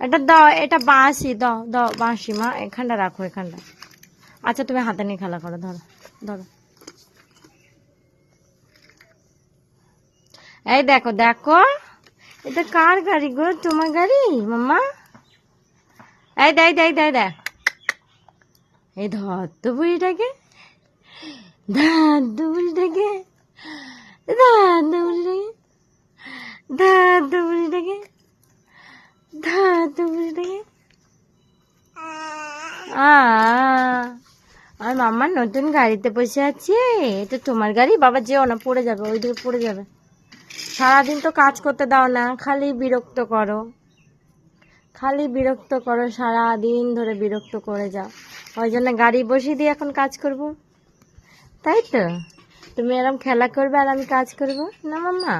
এটা দাও, এটা বাঁশি দাও, দাও বাঁশি মা, এখানটা রাখো, এখানটা। আচ্ছা তুমি হাতে নিয়ে খেলা করো, ধরো ধরো। এই দেখো দেখো, এটা কার গাড়ি গো? তোমার গাড়ি মাম্মা? এই দেখ দেখ দেখ দেখ, এই ধর তো বুড়িটাকে, ধার তো বুড়িটাকে, ধার তো বুড়িটাকে, ধার তো বুড়িটাকে, ধার তো বুড়িটাকে। আর মাম্মার নতুন গাড়িতে বসে আছি। এটা তোমার গাড়ি? বাবা যেও না, পড়ে যাবে, ওই দিকে পড়ে যাবে। সারাদিন তো কাজ করতে দাও না, খালি বিরক্ত করো, খালি বিরক্ত করো, সারাদিন ধরে বিরক্ত করে যাও। ওই জন্য গাড়ি বসিয়ে দিয়ে এখন কাজ করব, তাই তো? তুমি এরকম খেলা করবে আর আমি কাজ করব না মাম্মা?